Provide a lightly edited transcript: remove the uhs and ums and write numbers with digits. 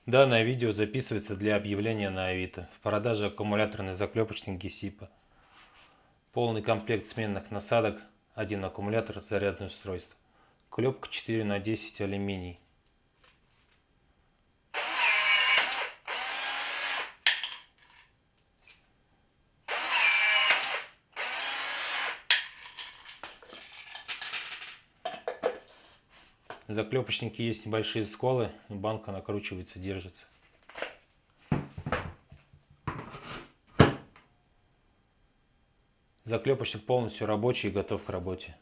Данное видео записывается для объявления на Авито. В продаже аккумуляторный заклепочник Гесипа. Полный комплект сменных насадок, один аккумулятор, зарядное устройство. Клепка 4х10 алюминий. В заклепочнике есть небольшие сколы, и банка накручивается, держится. Заклепочник полностью рабочий и готов к работе.